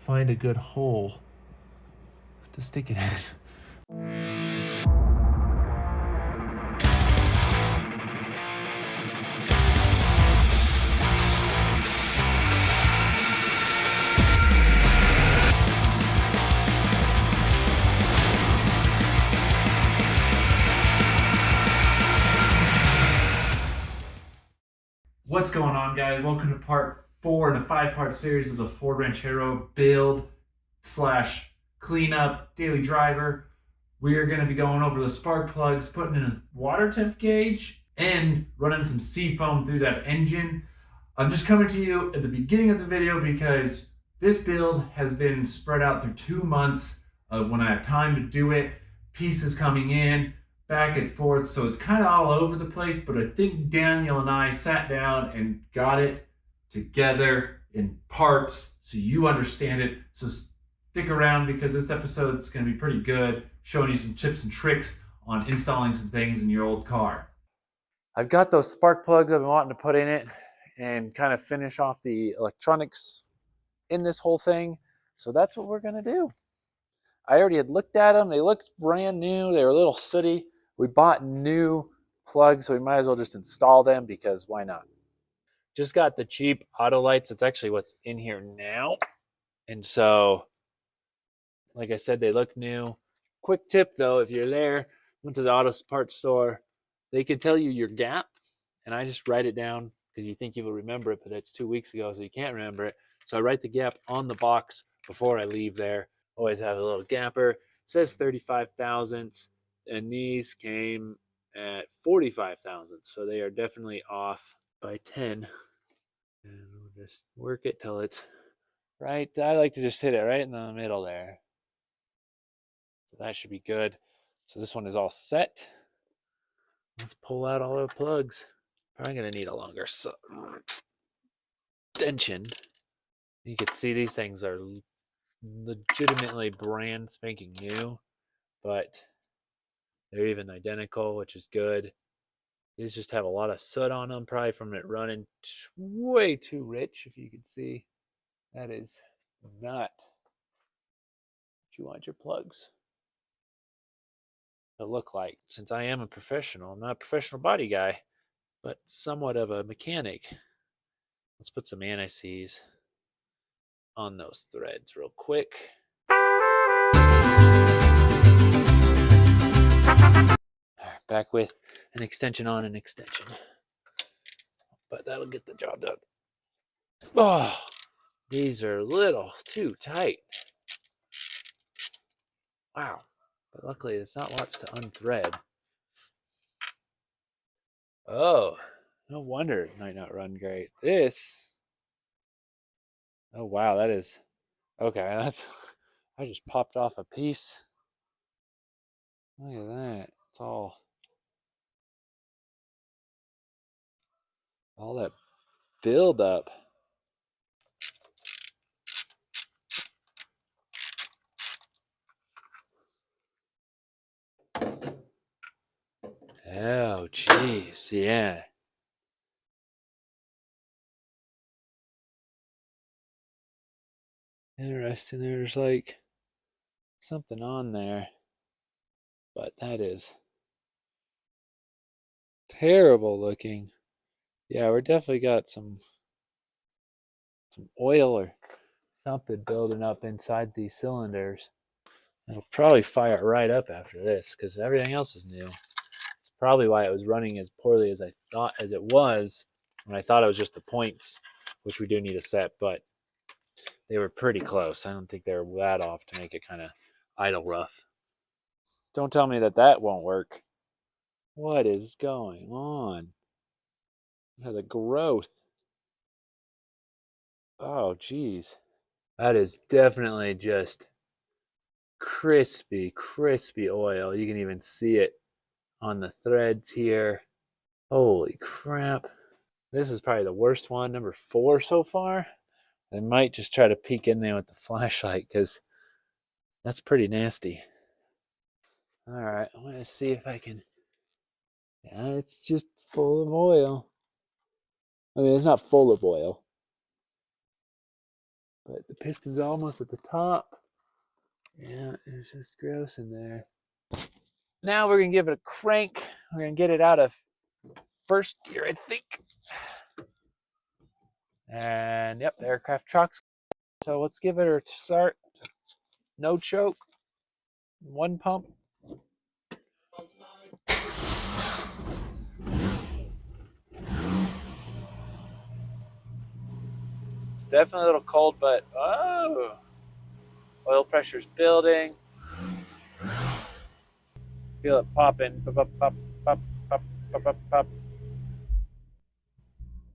find a good hole to stick it in. What's going on, guys? Welcome to part 4 in a 5-part series of the Ford Ranchero build slash cleanup daily driver. We are going to be going over the spark plugs, putting in a water temp gauge, and running some seafoam through that engine. I'm just coming to you at the beginning of the video because this build has been spread out through 2 months of when I have time to do it, pieces coming in, back and forth, so it's kind of all over the place, but I think Daniel and I sat down and got it together in parts so you understand it. So stick around because this episode is going to be pretty good, showing you some tips and tricks on installing some things in your old car. I've got those spark plugs I've been wanting to put in it and kind of finish off the electronics in this whole thing, so that's what we're going to do. I already had looked at them. They looked brand new. They were a little sooty. We bought new plugs, so we might as well just install them because why not? Just got the cheap auto lights. That's actually what's in here now. And so, like I said, they look new. Quick tip though, if you're there, went to the auto parts store, they can tell you your gap, and I just write it down because you think you will remember it, but it's 2 weeks ago, so you can't remember it. So I write the gap on the box before I leave there. Always have a little gapper. It says 35 thousandths, and these came at 45 thousandths, so they are definitely off by 10. And we'll just work it till it's right. I like to just hit it right in the middle there. So that should be good. So this one is all set. Let's pull out all our plugs. Probably gonna need a longer extension. You can see these things are legitimately brand spanking new, but they're even identical, which is good. These just have a lot of soot on them, probably from it running way too rich. If you can see, that is not what you want your plugs to look like. Since I am a professional, I'm not a professional body guy, but somewhat of a mechanic. Let's put some anti-seize on those threads real quick. Back with an extension on an extension, but that'll get the job done. Oh, these are a little too tight. Wow, but luckily it's not lots to unthread. Oh, no wonder it might not run great. This, oh wow, that is, okay, that's, I just popped off a piece. Look at that, it's all that build up. Oh, jeez, yeah. Interesting, there's like something on there, but that is terrible looking. Yeah, we're definitely got some oil or something building up inside these cylinders. It'll probably fire right up after this because everything else is new. It's probably why it was running as poorly as I thought as it was when I thought it was just the points, which we do need to set, but they were pretty close. I don't think they were that off to make it kind of idle rough. Don't tell me that won't work. What is going on? Look at the growth. Oh, geez. That is definitely just crispy oil. You can even see it on the threads here. Holy crap. This is probably the worst one, number 4 so far. I might just try to peek in there with the flashlight because that's pretty nasty. All right, I'm going to see if I can. Yeah, it's just full of oil. I mean, it's not full of oil. but the piston's almost at the top. Yeah, it's just gross in there. Now we're gonna give it a crank. We're gonna get it out of first gear, I think. And yep, the aircraft trucks. So let's give it a start. No choke, one pump. It's definitely a little cold, but oh, oil pressure's building. Feel it popping. Pop, pop, pop, pop, pop, pop, pop, pop.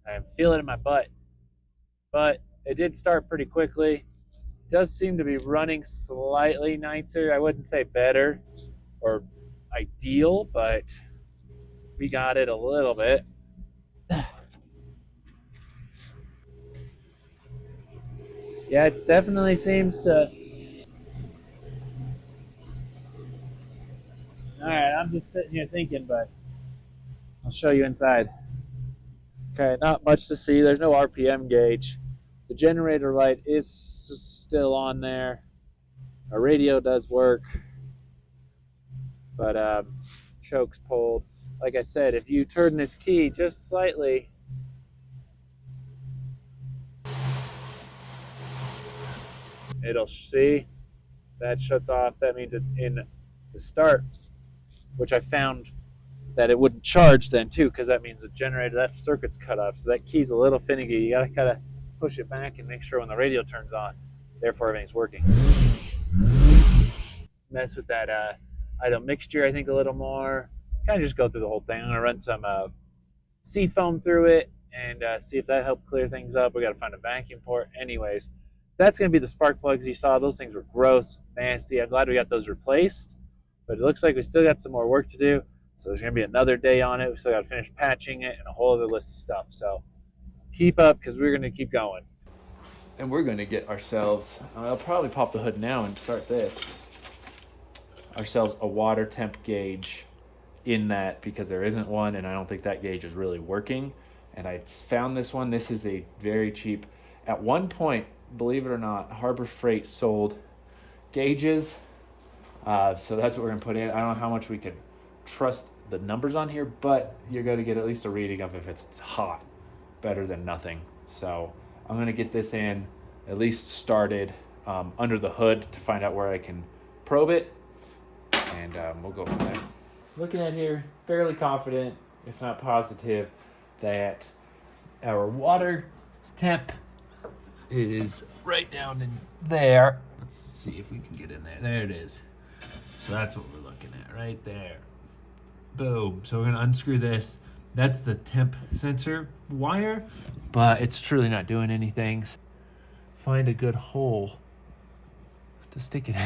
I feel it in my butt. But it did start pretty quickly. It does seem to be running slightly nicer. I wouldn't say better or ideal, but we got it a little bit. Yeah, it definitely seems to. All right, I'm just sitting here thinking, but I'll show you inside. Okay, not much to see. There's no RPM gauge. The generator light is still on there. Our radio does work, but choke's pulled. Like I said, if you turn this key just slightly, it'll see that shuts off. That means it's in the start, which I found that it wouldn't charge then too, because that means the generator, that circuit's cut off. So that key's a little finicky. You gotta kind of push it back and make sure when the radio turns on, therefore everything's working. Mess with that idle mixture, I think, a little more. Kind of just go through the whole thing. I'm gonna run some seafoam through it and see if that helped clear things up. We gotta find a vacuum port. Anyways, that's gonna be the spark plugs you saw. Those things were gross, nasty. I'm glad we got those replaced, but it looks like we still got some more work to do. So there's gonna be another day on it. We still gotta finish patching it and a whole other list of stuff. So keep up, because we're gonna keep going. And we're going to get ourselves, I'll probably pop the hood now and start this, ourselves a water temp gauge in that, because there isn't one, and I don't think that gauge is really working. And I found this one. This is a very cheap, at one point, believe it or not, Harbor Freight sold gauges. So that's what we're going to put in. I don't know how much we could trust the numbers on here, but you're going to get at least a reading of if it's hot. Better than nothing. So I'm going to get this in, at least started under the hood to find out where I can probe it, and we'll go from there. Looking at here, fairly confident, if not positive, that our water temp is right down in there. Let's see if we can get in there. There it is. So that's what we're looking at right there. Boom. So we're going to unscrew this. That's the temp sensor wire, but it's truly not doing anything. Find a good hole to stick it in.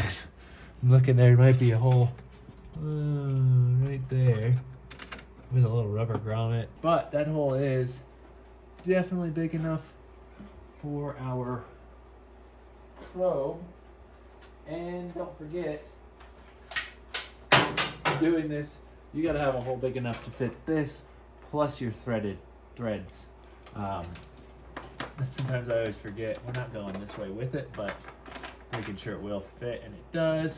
I'm looking, there might be a hole right there with a little rubber grommet, but that hole is definitely big enough for our probe. And don't forget, doing this, you gotta have a hole big enough to fit this plus your threaded threads. Sometimes I always forget. We're not going this way with it, but making sure it will fit, and it does.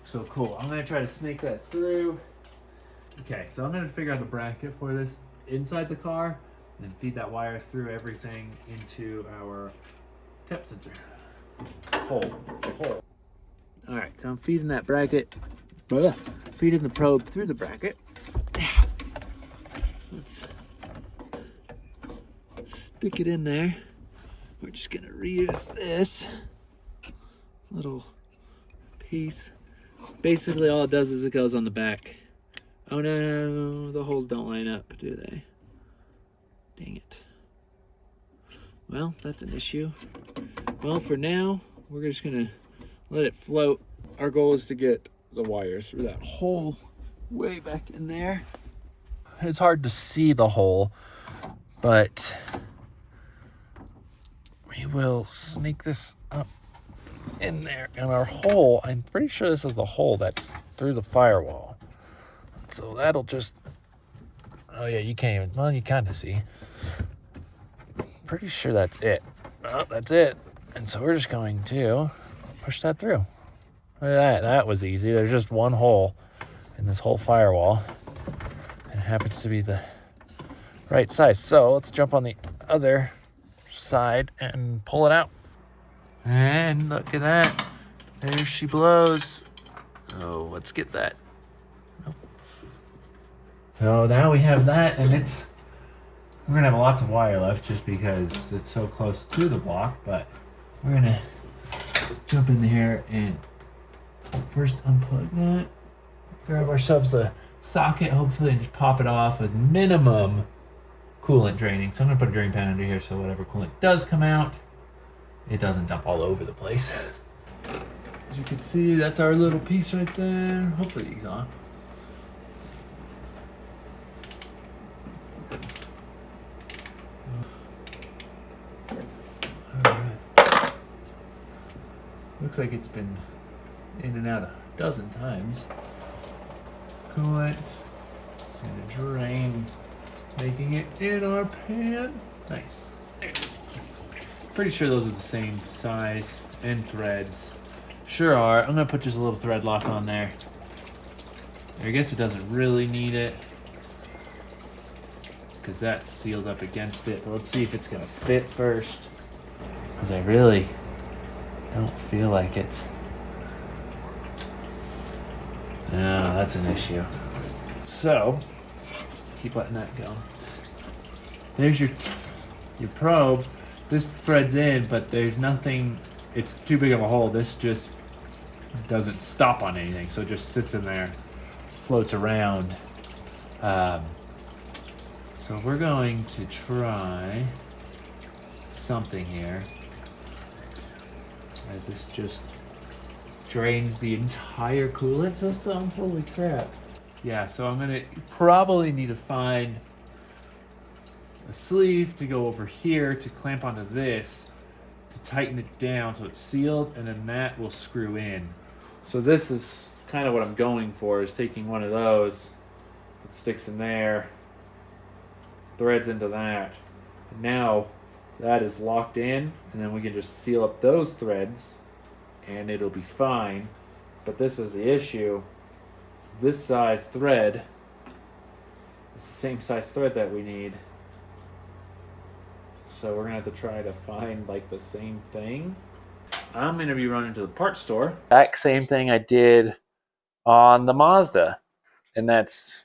So cool. I'm gonna try to snake that through. Okay, so I'm gonna figure out the bracket for this inside the car, and then feed that wire through everything into our temp sensor hole. All right, so I'm feeding that bracket, feeding the probe through the bracket. Let's stick it in there. We're just gonna reuse this little piece. Basically all it does is it goes on the back. Oh no, the holes don't line up, do they? Dang it. Well, that's an issue. Well, for now, we're just gonna let it float. Our goal is to get the wire through that hole way back in there. It's hard to see the hole, but we will sneak this up in there. And our hole, I'm pretty sure this is the hole that's through the firewall. So that'll just, oh yeah, you can't even, well, you kind of see. Pretty sure that's it. Oh, that's it. And so we're just going to push that through. Look at that. That was easy. There's just one hole in this whole firewall. And it happens to be the right size. So let's jump on the other side and pull it out. And look at that. There she blows. Oh, let's get that. So now we have that, and we're gonna have lots of wire left just because it's so close to the block, but we're gonna jump in here and first unplug that, grab ourselves a socket, hopefully, and just pop it off with minimum coolant draining. So I'm gonna put a drain pan under here so whatever coolant does come out, it doesn't dump all over the place. As you can see, that's our little piece right there. Hopefully you saw. Alright. Looks like it's been in and out a dozen times. Coolant. It's gonna drain, making it in our pan. Nice. Pretty sure those are the same size and threads. Sure are. I'm gonna put just a little thread lock on there. I guess it doesn't really need it because that seals up against it. But let's see if it's gonna fit first, because I really don't feel like it. No, that's an issue. So keep letting that go. There's your probe. This threads in, but there's nothing. It's too big of a hole. This just doesn't stop on anything, so it just sits in there, floats around. So we're going to try something here, as this just drains the entire coolant system. Holy crap. Yeah, so I'm gonna probably need to find a sleeve to go over here to clamp onto this to tighten it down so it's sealed, and then that will screw in. So this is kind of what I'm going for, is taking one of those that sticks in there, threads into that. And now that is locked in, and then we can just seal up those threads and it'll be fine. But this is the issue. This size thread is the same size thread that we need. So we're gonna have to try to find like the same thing. I'm gonna be running to the parts store. Exact same thing I did on the Mazda. And that's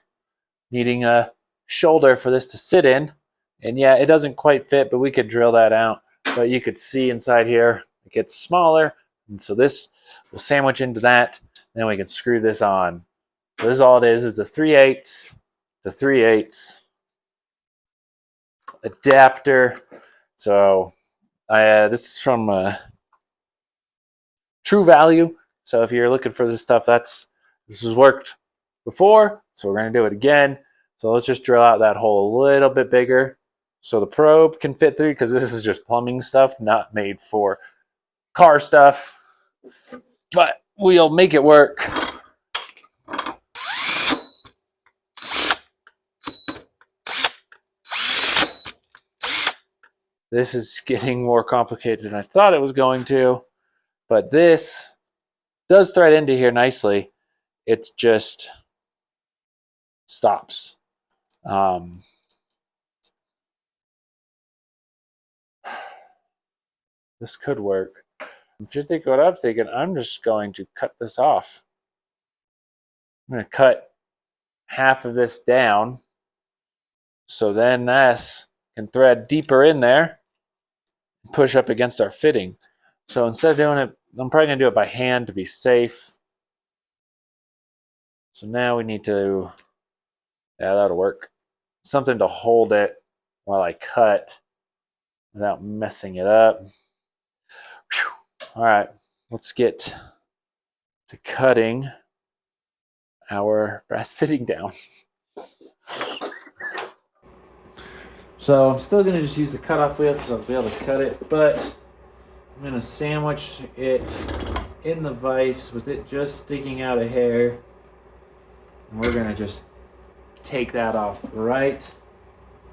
needing a shoulder for this to sit in. And yeah, it doesn't quite fit, but we could drill that out. But you could see inside here, it gets smaller. And so this will sandwich into that. Then we can screw this on. So this is all it is a 3/8 to 3/8 adapter. So this is from True Value. So if you're looking for this stuff, this has worked before. So we're going to do it again. So let's just drill out that hole a little bit bigger so the probe can fit through, because this is just plumbing stuff, not made for car stuff. But we'll make it work. This is getting more complicated than I thought it was going to, but this does thread into here nicely. It just stops. This could work. If you think what I'm thinking, I'm just going to cut this off. I'm going to cut half of this down, so then this can thread deeper in there, push up against our fitting. So instead of doing it, I'm probably going to do it by hand to be safe. So now we need to, yeah, that'll work. Something to hold it while I cut without messing it up. Whew. All right, let's get to cutting our brass fitting down. So I'm still going to just use the cutoff wheel because I'll be able to cut it, but I'm going to sandwich it in the vise with it just sticking out a hair. And we're going to just take that off right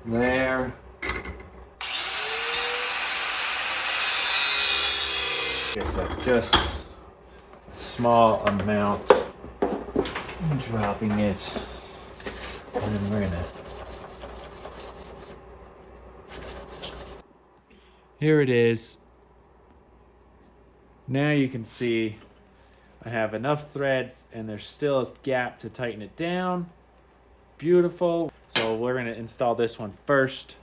there. Okay, so just a small amount. I'm dropping it. And then we're gonna. Here it is. Now you can see I have enough threads and there's still a gap to tighten it down. Beautiful. So we're gonna install this one first.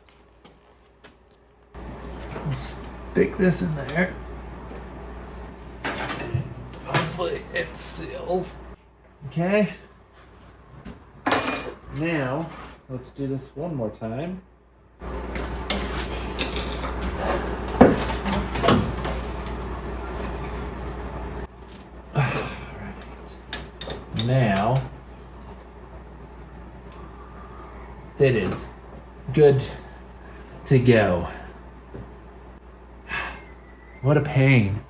Stick this in there. And hopefully it seals. Okay. Now, let's do this one more time. Alright. Now, it is good to go. What a pain.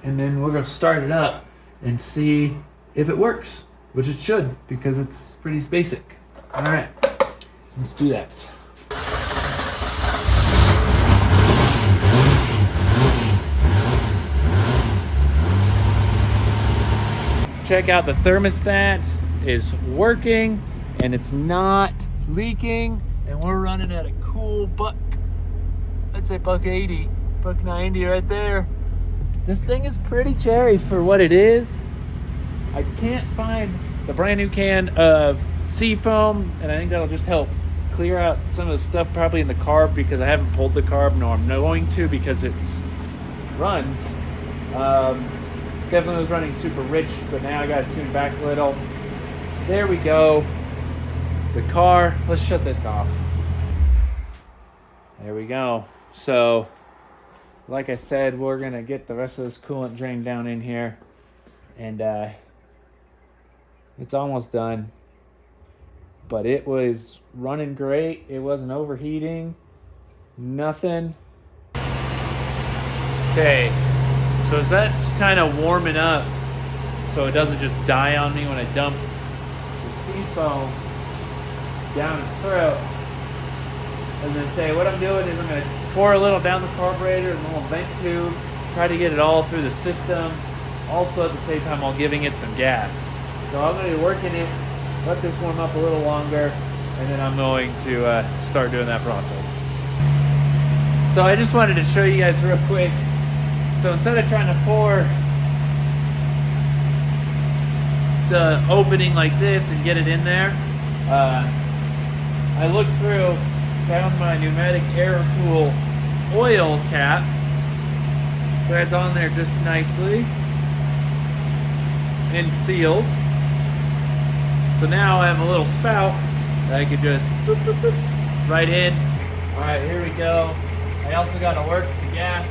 And then we're gonna start it up and see if it works, which it should because it's pretty basic. All right, let's do that. Check out the thermostat is working and it's not leaking, and we're running at a cool buck. I'd say buck 80, buck 90 right there. This thing is pretty cherry for what it is. I can't find the brand new can of seafoam, and I think that'll just help clear out some of the stuff probably in the carb, because I haven't pulled the carb, nor I'm going to, because it's runs. Definitely was running super rich, but now I got to tune back a little. There we go. The car, let's shut this off. There we go. So, like I said, we're gonna get the rest of this coolant drained down in here, and it's almost done. But it was running great. It wasn't overheating, nothing. Okay, so as that's kind of warming up, so it doesn't just die on me when I dump the seafoam down its throat. And then say what I'm doing is I'm going to pour a little down the carburetor and a little vent tube, try to get it all through the system. Also at the same time while giving it some gas. So I'm going to be working it, let this warm up a little longer, and then I'm going to start doing that process. So I just wanted to show you guys real quick. So instead of trying to pour the opening like this and get it in there, I looked through, found my pneumatic air tool oil cap. Threads on there just nicely and seals. So now I have a little spout that I could just boop, boop, boop, right in. All right, here we go. I also got to work the gas.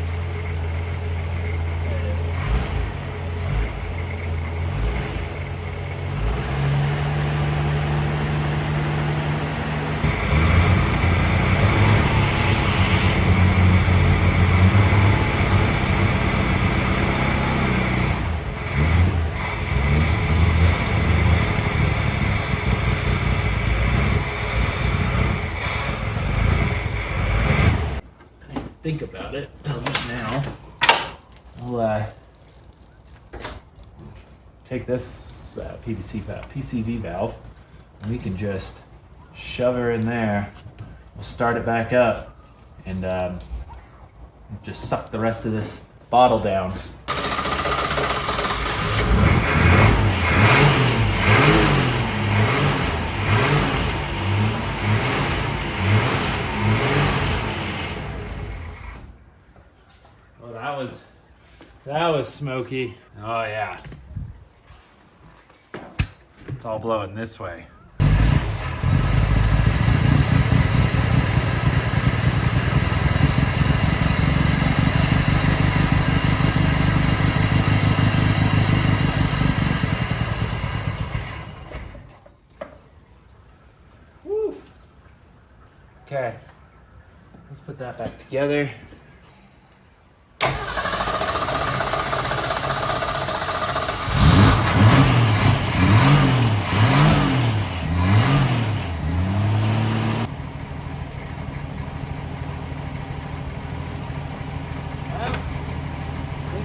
Think about it now. I'll take this PCV valve, and we can just shove her in there. We'll start it back up and just suck the rest of this bottle down. That was smoky. Oh yeah. It's all blowing this way. Woo. Okay. Let's put that back together.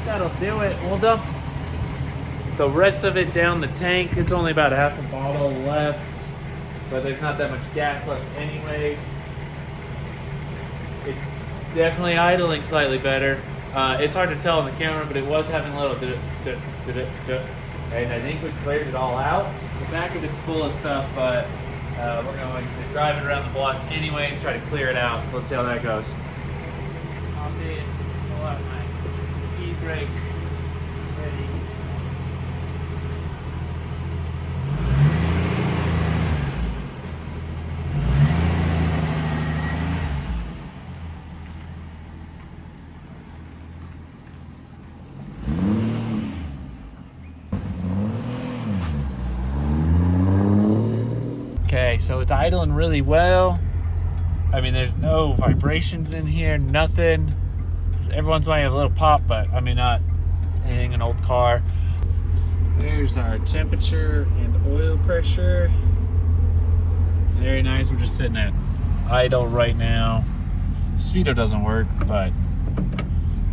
that'll do it. We'll dump the rest of it down the tank. It's only about half a bottle left, but there's not that much gas left anyways. It's definitely idling slightly better. It's hard to tell on the camera, but it was having a little and I think we cleared it all out. The back of it's full of stuff, but we're going to drive it around the block anyways, try to clear it out. So let's see how that goes. Hop in, pull out my e-brake, ready. Okay, so it's idling really well. I mean, there's no vibrations in here, nothing. Every once in a while you have a little pop, but I mean, not anything, an old car. There's our temperature and oil pressure. Very nice. We're just sitting at idle right now. Speedo doesn't work, but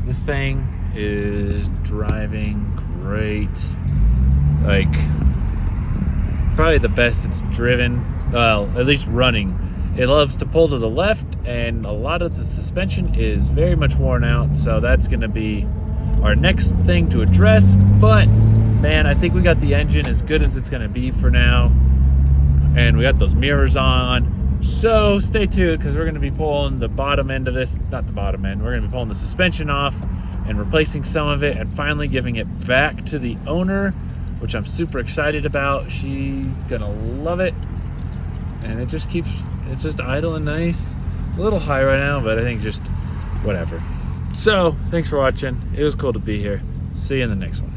this thing is driving great. Like, probably the best it's driven, well, at least running. It loves to pull to the left, and a lot of the suspension is very much worn out, so that's going to be our next thing to address. But man, I think we got the engine as good as it's going to be for now, and we got those mirrors on. So stay tuned, because we're going to be pulling the bottom end of this, not the bottom end, we're going to be pulling the suspension off and replacing some of it, and finally giving it back to the owner, which I'm super excited about. She's gonna love it. And it just keeps, it's just idling nice. A little high right now, but I think just whatever. So, thanks for watching. It was cool to be here. See you in the next one.